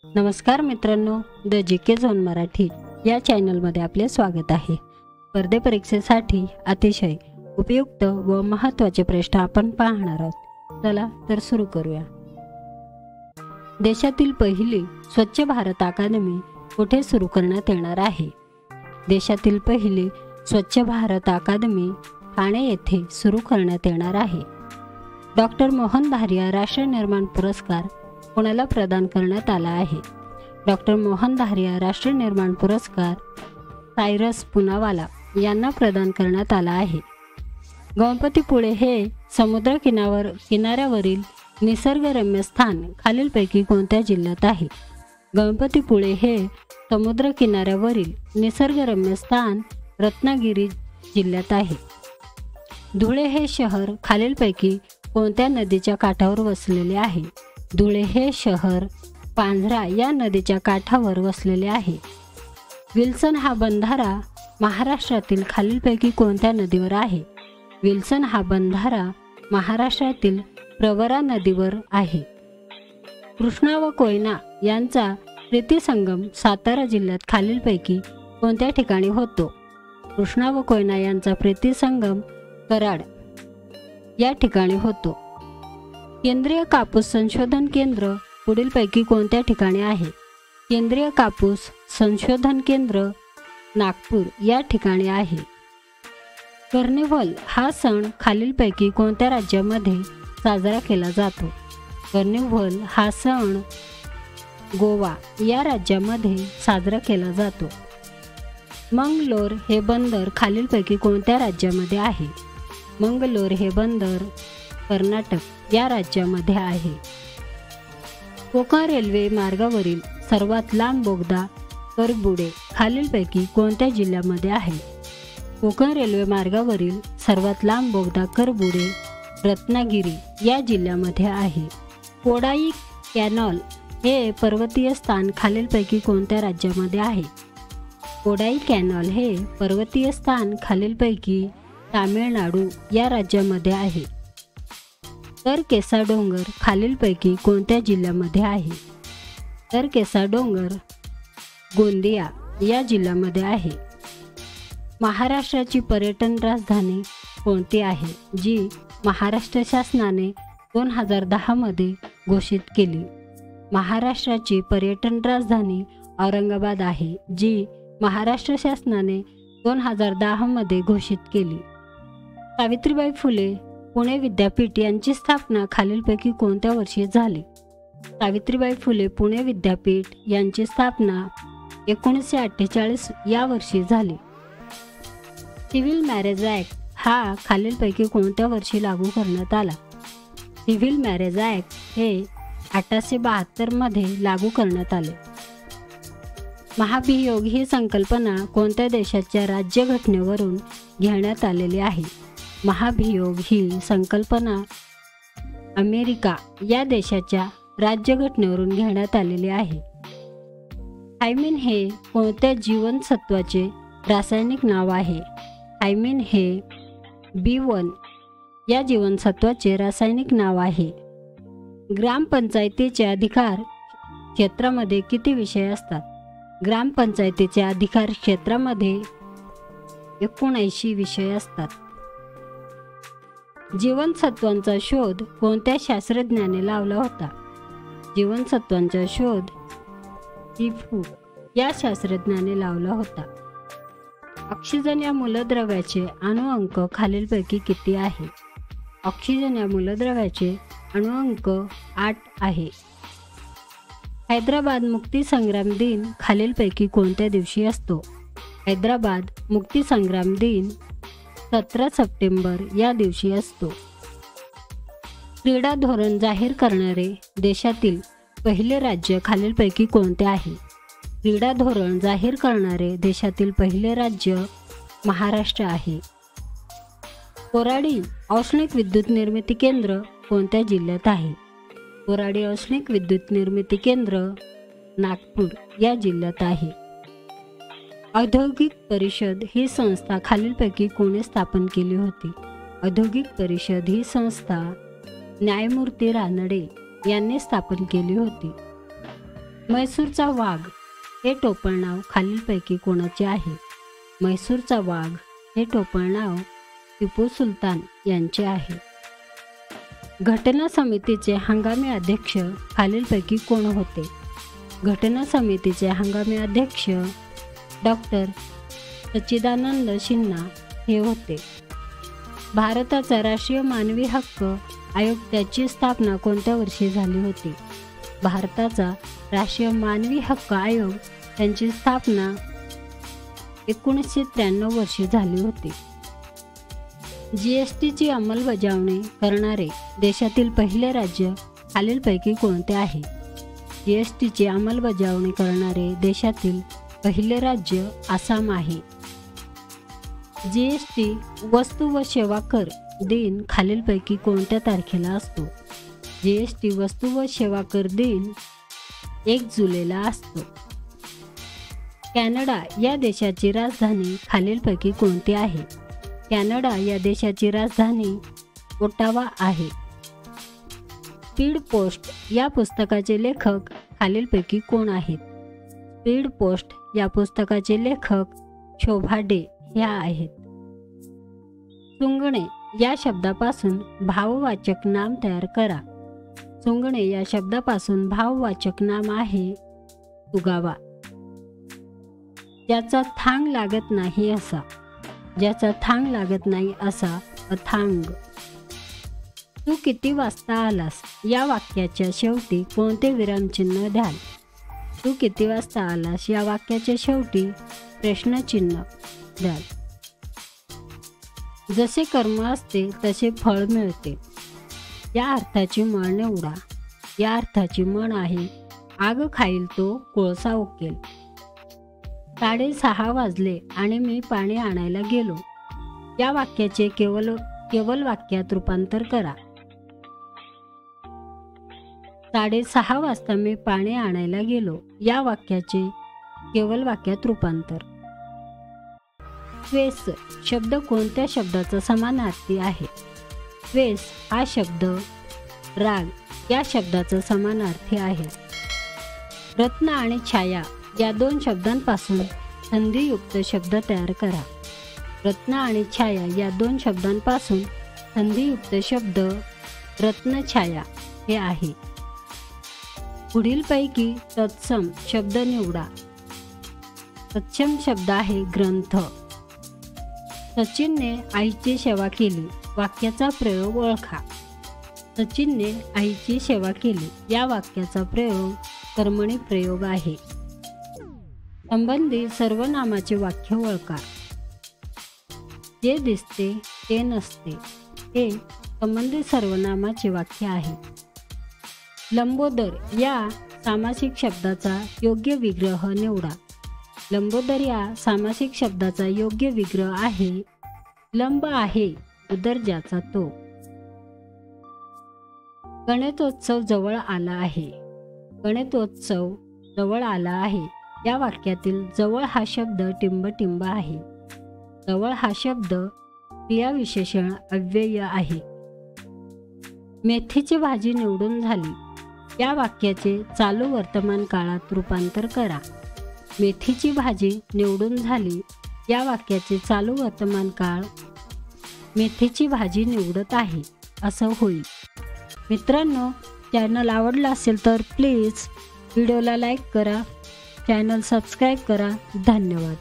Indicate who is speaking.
Speaker 1: नमस्कार मित्रांनो, the GK zone Marathi या चॅनलमध्ये आपले स्वागत आहे। स्पर्धे परीक्षेसाठी अतिशय उपयुक्त व महत्त्वाचे प्रश्न आपण पाहणार आहोत। चला तर सुरू करूया। देशातील पहिली स्वच्छ भारत अकादमी कुठे सुरू करण्यात येणार आहे? देशातील पहिली स्वच्छ भारत अकादमी ठाणे येथे सुरू करण्यात येणार आहे। डॉक्टर मोहन धारिया राष्ट्रीय निर्माण पुरस्कार कोणाला प्रदान करण्यात आला आहे? डॉक्टर मोहन धारिया राष्ट्रीय निर्माण पुरस्कार सायरस पूनावाला यांना प्रदान करण्यात आला आहे। गणपतीपुळे हे समुद्र किनाऱ्यावरील निसर्गरम्य स्थान खालीलपैकी कोणत्या जिल्ह्यात आहे? गणपतीपुळे हे समुद्र किनाऱ्यावरील निसर्गरम्य स्थान रत्नागिरी जिल्ह्यात आहे। धुळे हे शहर खालीलपैकी कोणत्या नदीच्या काठावर वसलेले आहे? धुळे हे शहर पांझरा या नदीच्या काठावर वसलेले आहे। विल्सन हा बंधारा महाराष्ट्रातील खालीलपैकी कोणत्या नदीवर आहे? विल्सन हा बंधारा महाराष्ट्रातील प्रवरा नदीवर आहे। कृष्णा व कोयना यांचा प्रीतिसंगम सातारा जिल्ह्यात खालीलपैकी कोणत्या ठिकाणी होतो? कृष्णा व कोयना यांचा प्रीतिसंगम कराड या ठिकाणी होतो। केंद्रीय कापूस संशोधन केंद्र पुढीलपैकी कोणत्या ठिकाणी आहे? केंद्रीय कापूस संशोधन केंद्र नागपूर या ठिकाणी आहे। कार्निव्हल हा सण खालीलपैकी कोणत्या राज्यामध्ये साजरा केला जातो? कार्निव्हल हा सण गोवा या राज्यामध्ये साजरा केला जातो। मंगलोर हे बंदर खालीलपैकी कोणत्या राज्यामध्ये आहे? मंगलोर हे बंदर कर्नाटक या राज्यामध्ये आहे। कोकण रेल्वे मार्गावरील सर्वात लांब बोगदा करबुडे खालीलपैकी कोणत्या जिल्ह्यामध्ये आहे? कोकण रेल्वे मार्गावरील सर्वात लांब बोगदा करबुडे रत्नागिरी या जिल्ह्यामध्ये आहे। कोडाई कॅनॉल हे पर्वतीय स्थान खालीलपैकी कोणत्या राज्यामध्ये आहे? कोडाई कॅनॉल हे पर्वतीय स्थान खालीलपैकी तामिळनाडू या राज्यामध्ये आहे। तरकेसा डोंगर खालीलपैकी कोणत्या जिल्ह्यामध्ये आहे? तरकेसा डोंगर गोंदिया या जिल्ह्यामध्ये आहे। महाराष्ट्राची पर्यटन राजधानी कोणती आहे, जी महाराष्ट्र शासनाने 2010 मध्ये घोषित केली? महाराष्ट्राची पर्यटन राजधानी औरंगाबाद आहे, जी महाराष्ट्र शासनाने 2010 मध्ये घोषित केली। सावित्रीबाई फुले पुणे विद्यापीठ यांची स्थापना खालीलपैकी कोणत्या वर्षी झाली? सावित्रीबाई फुले पुणे विद्यापीठ यांची स्थापना 1948 या वर्षी झाली। सिव्हिल मॅरेज ॲक्ट हा खालीलपैकी कोणत्या वर्षी लागू करण्यात आला? सिव्हिल मॅरेज ॲक्ट हे 1872 मध्ये लागू करण्यात आले। महाभियोग ही संकल्पना कोणत्या देशाच्या राज्यघटनेवरून घेण्यात आलेली आहे? महाभियोग ही संकल्पना अमेरिका या देशाच्या राज्यघटनेवरून घेण्यात आलेली आहे। थायमिन हे कोणत्या जीवनसत्वाचे रासायनिक नाव आहे? थायमिन हे B1 या जीवनसत्वाचे रासायनिक नाव आहे। ग्रामपंचायतीच्या अधिकार क्षेत्रामध्ये किती विषय असतात? ग्रामपंचायतीच्या अधिकार क्षेत्रामध्ये 79 विषय असतात। जीवनसत्वांचा शोध कोणत्या शास्त्रज्ञाने लावला होता? जीवनसत्वांचा शोध इफू या शास्त्रज्ञाने लावला होता। ऑक्सिजन या मूलद्रव्याचे अणुअंक खालीलपैकी किती आहे? ऑक्सिजन या मूलद्रव्याचे अणुअंक 8 आहे। हैदराबाद मुक्तीसंग्राम दिन खालीलपैकी कोणत्या दिवशी असतो? हैदराबाद मुक्तीसंग्राम दिन 17 सप्टेंबर या दिवशी असतो। क्रीडा धोरण जाहीर करणारे देशातील पहिले राज्य खालीलपैकी कोणते आहे? क्रीडा धोरण जाहीर करणारे देशातील पहिले राज्य महाराष्ट्र आहे। कोराडी औष्णिक विद्युत निर्मिती केंद्र कोणत्या जिल्ह्यात आहे? कोराडी औष्णिक विद्युत निर्मिती केंद्र नागपूर या जिल्ह्यात आहे। औद्योगिक परिषद ही संस्था खालीलपैकी कोणी स्थापन केली होती? औद्योगिक परिषद ही संस्था न्यायमूर्ती रानडे यांनी स्थापन केली होती। म्हैसूरचा वाघ हे टोपणनाव खालीलपैकी कोणाचे आहे? म्हैसूरचा वाघ हे टोपणनाव टिपू सुलतान यांचे आहे. घटना समितीचे हंगामी अध्यक्ष खालीलपैकी कोण होते? घटना समितीचे हंगामी अध्यक्ष डॉक्टर सच्चिदानंद सिन्हा हे होते. भारताचा राष्ट्रीय मानवी हक्क आयोग त्याची स्थापना कोणत्या वर्षी झाली होती? भारताचा राष्ट्रीय मानवी हक्क आयोग त्यांची स्थापना 1993 वर्षी झाली होती. जीएसटीची अंमलबजावणी करणारे देशातील पहिले राज्य खालीलपैकी कोणते आहे? जीएसटीची अंमलबजावणी करणारे देशातील पहिले राज्य आसाम आहे. जीएसटी वस्तू व सेवा कर दिन खालीलपैकी कोणत्या तारखेला असतो? जीएसटी वस्तू व सेवा कर दिन 1 जुलैला असतो. कॅनडा या देशाची राजधानी खालीलपैकी कोणती आहे? कॅनडा या देशाची राजधानी ओटावा आहे. स्पीड पोस्ट या पुस्तकाचे लेखक खालीलपैकी कोण आहेत? स्पीड पोस्ट या पुस्तकाचे लेखक शोभा डे ह्या आहेत. सुंगणे या शब्दापासून भाववाचक नाम तयार करा. सुंगणे या शब्दापासून भाववाचक नाम आहे सुगावा. ज्याचा थांग लागत नाही असा. ज्याचा थांग लागत नाही असा अथांग. तू किती वाजता आलास या वाक्याच्या शेवटी कोणते विरामचिन्ह द्याल? तू किती वाजता आलास या वाक्याच्या शेवटी प्रश्नचिन्ह द्याल. जसे कर्म असते तसे फळ मिळते या अर्थाची म्हण निवडा. या अर्थाची म्हण आहे आग खाईल तो कोळसा ओकेल. 6:30 वाजले आणि मी पाणी आणायला गेलो या वाक्याचे केवल वाक्यात रूपांतर करा. 6:30 वाजता मी पाणी आणायला गेलो या वाक्याचे केवल वाक्यात रूपांतर. द्वेष शब्द कोणत्या शब्दाचा समानार्थी आहे? द्वेष हा शब्द राग या शब्दाचा समानार्थी आहे. रत्न आणि छाया या 2 शब्दांपासून संधियुक्त शब्द तयार करा. रत्न आणि छाया या 2 शब्दांपासून संधियुक्त शब्द रत्नछाया हे आहे. पुढीलपैकी तत्सम शब्द निवडा. तत्सम शब्द आहे ग्रंथ. सचिनने आईची सेवा केली वाक्याचा प्रयोग ओळखा. सचिनने आईची सेवा केली या वाक्याचा प्रयोग कर्मणी प्रयोग आहे. संबंधी सर्वनामाचे वाक्य ओळखा. जे दिसते ते नसते हे संबंधी सर्वनामाचे वाक्य आहे. लंबोदर या सामासिक शब्दाचा योग्य विग्रह निवडा. लंबोदर या सामासिक शब्दाचा योग्य विग्रह आहे लंब आहे उदर ज्याचा तो. गणेशोत्सव जवळ आला आहे. गणेशोत्सव जवळ आला आहे या वाक्यातील जवळ हा शब्द टिंबटिंब आहे. जवळ हा शब्द क्रियाविशेषण अव्यय आहे. मेथीची भाजी निवडून झाली या वाक्याचे चालू वर्तमान काळात रूपांतर करा. मेथीची भाजी निवडून झाली या वाक्याचे चालू वर्तमान काळ मेथीची भाजी निवडत आहे असं होईल. मित्रांनो, चॅनल आवडला असेल तर प्लीज व्हिडिओला लाईक करा, चॅनल सबस्क्राईब करा. धन्यवाद.